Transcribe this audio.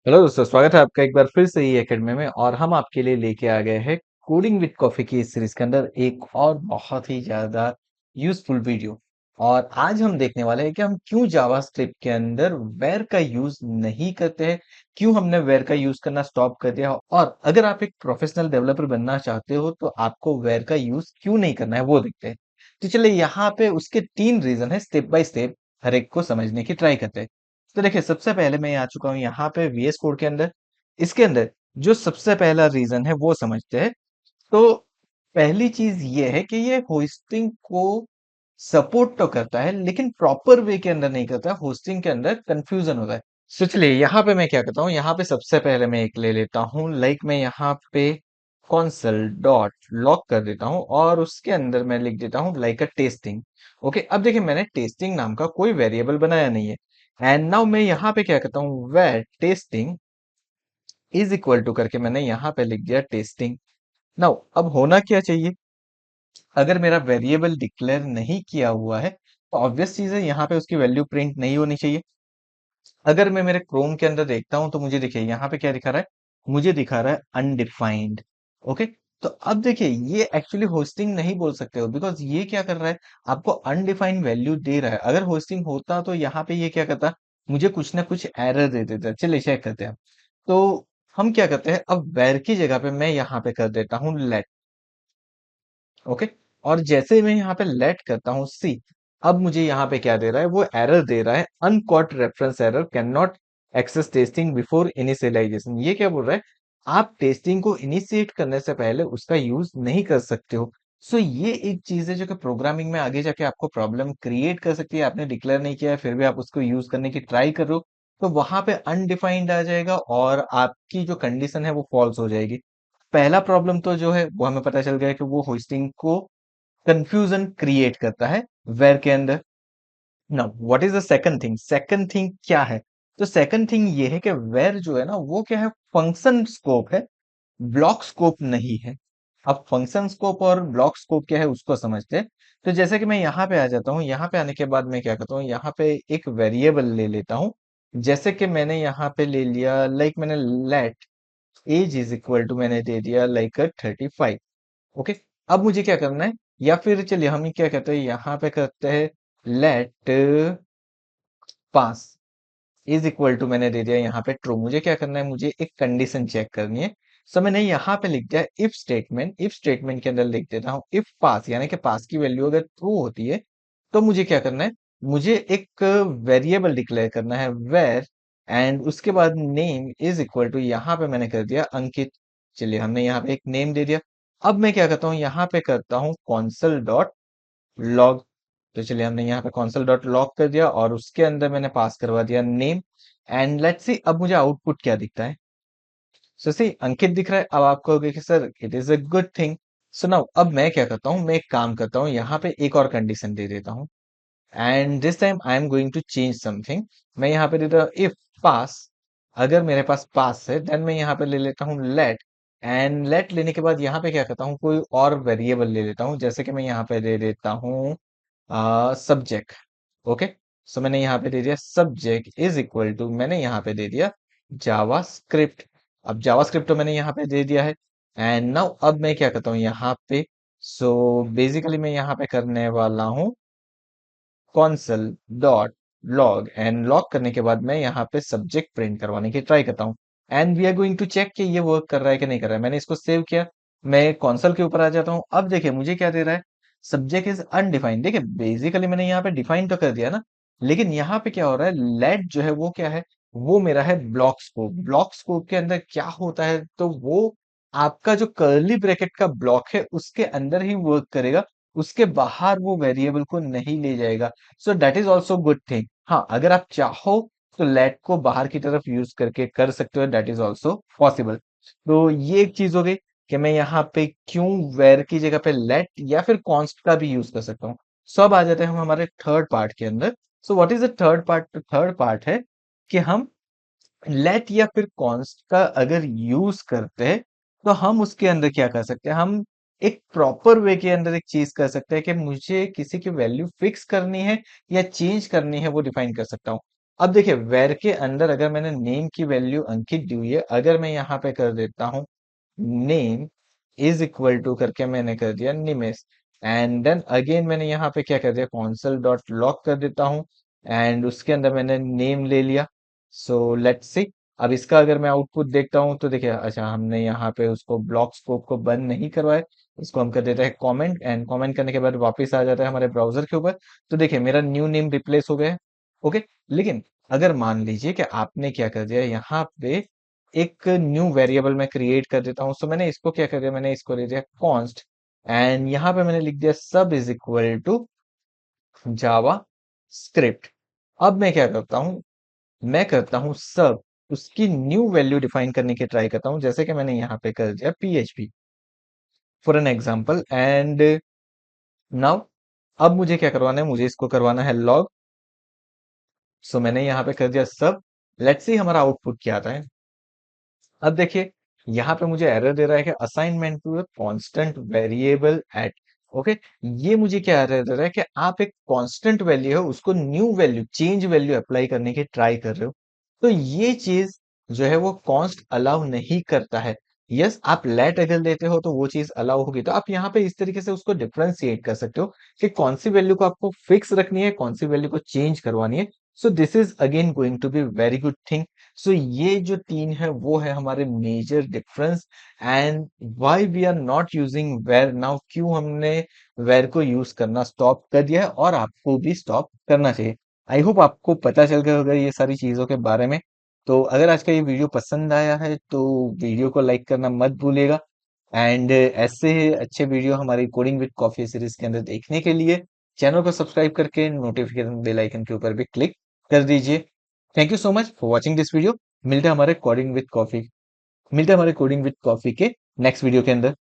Hello दोस्तों, स्वागत है आपका एक बार फिर से ई एकेडमी में। और हम आपके लिए लेके आ गए हैं कोडिंग विद कॉफी की इस सीरीज के अंदर एक और बहुत ही ज्यादा यूजफुल वीडियो। और आज हम देखने वाले हैं कि हम क्यों जावास्क्रिप्ट के अंदर वेर का यूज नहीं करते हैं, क्यों हमने वेर का यूज करना स्टॉप कर दिया, और अगर आप एक प्रोफेशनल डेवलपर बनना चाहते हो तो आपको वेर का यूज क्यों नहीं करना है वो देखते हैं। तो चलिए, यहाँ पे उसके 3 रीजन है, स्टेप बाय स्टेप हर एक को समझने की ट्राई करते हैं। तो देखिए, सबसे पहले मैं आ चुका हूँ यहाँ पे वीएस कोड के अंदर। इसके अंदर जो सबसे पहला रीजन है वो समझते हैं। तो पहली चीज ये है कि ये होस्टिंग को सपोर्ट तो करता है लेकिन प्रॉपर वे के अंदर नहीं करता है। होस्टिंग के अंदर कंफ्यूजन होता है। तो चलिए, यहाँ पे मैं क्या करता हूँ, यहाँ पे सबसे पहले मैं एक ले लेता हूँ, लाइक मैं यहाँ पे कॉन्सल डॉट लॉक कर देता हूँ और उसके अंदर मैं लिख देता हूँ लाइक अ टेस्टिंग। ओके, अब देखिए, मैंने टेस्टिंग नाम का कोई वेरिएबल बनाया नहीं है। एंड नाउ मैं यहाँ पे क्या करता हूँ, var testing is equal to करके मैंने यहाँ पे लिख दिया टेस्टिंग। नाउ अब होना क्या चाहिए, अगर मेरा वेरिएबल डिक्लेयर नहीं किया हुआ है तो ऑब्वियस चीज है यहाँ पे उसकी वैल्यू प्रिंट नहीं होनी चाहिए। अगर मैं मेरे क्रोम के अंदर देखता हूं तो मुझे देखिए यहाँ पे क्या दिखा रहा है, मुझे दिखा रहा है अनडिफाइंड। ओके, तो अब देखिए ये एक्चुअली होस्टिंग नहीं बोल सकते हो, बिकॉज ये क्या कर रहा है, आपको अनडिफाइंड वैल्यू दे रहा है। अगर होस्टिंग होता तो यहाँ पे ये क्या करता, मुझे कुछ ना कुछ एरर दे देता। चलिए चेक करते हैं। तो हम क्या करते हैं, अब वेर की जगह पे मैं यहाँ पे कर देता हूँ लेट। ओके, और जैसे ही मैं यहाँ पे लेट करता हूँ सी, अब मुझे यहाँ पे क्या दे रहा है, वो एरर दे रहा है, uncaught reference error can not access testing before initialization. ये क्या बोल रहा है, आप टेस्टिंग को इनिशिएट करने से पहले उसका यूज नहीं कर सकते हो। सो ये एक चीज है जो कि प्रोग्रामिंग में आगे जाके आपको प्रॉब्लम क्रिएट कर सकती है। आपने डिक्लेयर नहीं किया है फिर भी आप उसको यूज करने की ट्राई कर रहे हो, तो वहां पे अनडिफाइंड आ जाएगा और आपकी जो कंडीशन है वो फॉल्स हो जाएगी। पहला प्रॉब्लम तो जो है वो हमें पता चल गया कि वो होस्टिंग को कंफ्यूजन क्रिएट करता है वेर के अंदर। Now what is the second thing, second thing क्या है, तो सेकंड थिंग ये है कि वेर जो है ना वो क्या है, फंक्शन स्कोप है, ब्लॉक स्कोप नहीं है। अब फंक्शन स्कोप और ब्लॉक स्कोप क्या है उसको समझते हैं। तो जैसे कि मैं यहाँ पे आ जाता हूँ, यहाँ पे आने के बाद मैं क्या करता हूँ, यहाँ पे एक वेरिएबल ले लेता हूँ। जैसे कि मैंने यहाँ पे ले लिया, लाइक मैंने let age is equal to मैंने दे दिया लाइक 35। ओके, अब मुझे क्या करना है, या फिर चलिए हम क्या कहते हैं, यहाँ पे करते हैं let pass is equal to मैंने दे दिया यहाँ पे ट्रू। मुझे क्या करना है, मुझे एक कंडीशन चेक करनी है। सो मैंने यहाँ पे लिख दिया इफ स्टेटमेंट, इफ स्टेटमेंट के अंदर लिख देता हूँ इफ पास, यानी कि पास की वैल्यू अगर ट्रू होती है तो मुझे क्या करना है, मुझे एक वेरिएबल डिक्लेयर करना है वेर, एंड उसके बाद नेम इज इक्वल टू यहाँ पे मैंने कर दिया अंकित। चलिए, हमने यहाँ पे एक नेम दे दिया। अब मैं क्या करता हूँ, यहाँ पे करता हूँ कॉन्सल डॉट लॉग। तो चलिए, हमने यहाँ पे कॉन्सल डॉट लॉग कर दिया और उसके अंदर मैंने पास करवा दिया नेम। एंड लेट्स सी अब मुझे आउटपुट क्या दिखता है। सो सी अंकित दिख रहा है। अब आप कहोगे कि sir it is a good thing. So now अब मैं क्या करता हूँ, मैं एक काम करता हूँ, यहाँ पे एक और कंडीशन दे देता हूँ। And this time I am going to change something. मैं यहाँ पे देता हूँ इफ पास, अगर मेरे पास पास है देन मैं यहाँ पे ले लेता हूँ लेट। एंड लेट लेने के बाद यहाँ पे क्या करता हूँ, कोई और वेरिएबल ले लेता हूँ, जैसे कि मैं यहाँ पे दे देता हूँ सब्जेक्ट। ओके, सो मैंने यहाँ पे दे दिया सब्जेक्ट इज इक्वल टू, मैंने यहाँ पे दे दिया जावा स्क्रिप्ट। अब जावा स्क्रिप्ट तो मैंने यहाँ पे दे दिया है। एंड नाउ अब मैं क्या करता हूँ यहाँ पे, सो बेसिकली मैं यहाँ पे करने वाला हूँ consul dot log, and log करने के बाद मैं यहाँ पे सब्जेक्ट प्रिंट करवाने की ट्राई करता हूँ। And we are going to check कि ये वर्क कर रहा है कि नहीं कर रहा है। मैंने इसको सेव किया, मैं कॉन्सल के ऊपर आ जाता हूँ। अब देखिए मुझे क्या दे रहा है, सब्जेक्ट इज अनडिफाइंड। देखिए बेसिकली मैंने यहाँ पे डिफाइन तो कर दिया ना, लेकिन यहाँ पे क्या हो रहा है, लेट जो है वो क्या है, वो मेरा है ब्लॉक स्कोप। ब्लॉक स्कोप के अंदर क्या होता है, तो वो आपका जो कर्ली ब्रैकेट का ब्लॉक है उसके अंदर ही वर्क करेगा, उसके बाहर वो वेरिएबल को नहीं ले जाएगा। So that is also good thing. हाँ, अगर आप चाहो तो लेट को बाहर की तरफ यूज करके कर सकते हो, दैट इज ऑल्सो पॉसिबल। तो ये एक चीज हो गई कि मैं यहाँ पे क्यों वेर की जगह पे लेट या फिर कॉन्स्ट का भी यूज कर सकता हूँ। सो अब आ जाते हैं हम हमारे थर्ड पार्ट के अंदर। So what is the third part, third part है कि हम लेट या फिर कॉन्स्ट का अगर यूज करते हैं तो हम उसके अंदर क्या कर सकते हैं, हम एक प्रॉपर वे के अंदर एक चीज कर सकते हैं कि मुझे किसी की वैल्यू फिक्स करनी है या चेंज करनी है वो डिफाइन कर सकता हूँ। अब देखिए वेर के अंदर अगर मैंने नेम की वैल्यू अंकित दी हुई है, अगर मैं यहाँ पे कर देता हूँ नेम इज इक्वल टू करके मैंने कर दिया निमेश, एंड देन अगेन मैंने यहाँ पे क्या कर दिया कॉन्सल डॉट लॉग कर देता हूँ, एंड उसके अंदर मैंने नेम ले लिया। सो लेट्स सी, अब इसका अगर मैं आउटपुट देखता हूँ तो देखिए, अच्छा हमने यहाँ पे उसको ब्लॉक स्कोप को बंद नहीं करवाया, इसको हम कर देते हैं कमेंट, एंड कमेंट करने के बाद वापस आ जाता है हमारे ब्राउजर के ऊपर। तो देखिए मेरा न्यू नेम रिप्लेस हो गया है। ओके, लेकिन अगर मान लीजिए कि आपने क्या कर दिया यहाँ पे एक न्यू वेरिएबल मैं क्रिएट कर देता हूँ, सो मैंने इसको क्या कर दिया, मैंने इसको दे दिया कॉन्स्ट, एंड यहाँ पे मैंने लिख दिया सब is equal to JavaScript. अब मैं क्या करता हूँ, मैं करता हूँ सब उसकी न्यू वैल्यू डिफाइन करने की ट्राई करता हूँ, जैसे कि मैंने यहाँ पे कर दिया PHP for an example, and now अब मुझे क्या करवाना है, मुझे इसको करवाना है लॉग। सो मैंने यहाँ पे कर दिया सब, लेट्स सी हमारा आउटपुट क्या आता है। अब देखिए यहाँ पे मुझे एरर दे रहा है कि assignment to a constant variable at. Okay, ये मुझे क्या एरर दे रहा है कि आप एक कांस्टेंट वैल्यू है उसको new value change value apply करने की ट्राई कर रहे हो, तो ये चीज जो है वो कॉन्स्ट अलाउ नहीं करता है। यस, आप लेट अगर लेते हो तो वो चीज अलाउ होगी, तो आप यहाँ पे इस तरीके से उसको डिफरेंशिएट कर सकते हो कि कौन सी वैल्यू को आपको फिक्स रखनी है, कौन सी वैल्यू को चेंज करवानी है। So this is again going to be very good thing. So ये जो तीन है वो है हमारे major difference, and why we are not using where now, क्यों हमने वेर को यूज करना स्टॉप कर दिया है, और आपको भी स्टॉप करना चाहिए। आई होप आपको पता चल गया होगा ये सारी चीजों के बारे में। तो अगर आज का ये वीडियो पसंद आया है तो वीडियो को लाइक करना मत भूलिएगा, एंड ऐसे अच्छे वीडियो हमारी कोडिंग विद कॉफी सीरीज के अंदर देखने के लिए चैनल को सब्सक्राइब करके नोटिफिकेशन बेल आइकन के ऊपर भी क्लिक कर दीजिए। Thank you so much for watching this video. मिलते हैं हमारे कोडिंग विद कॉफी के नेक्स्ट वीडियो के अंदर।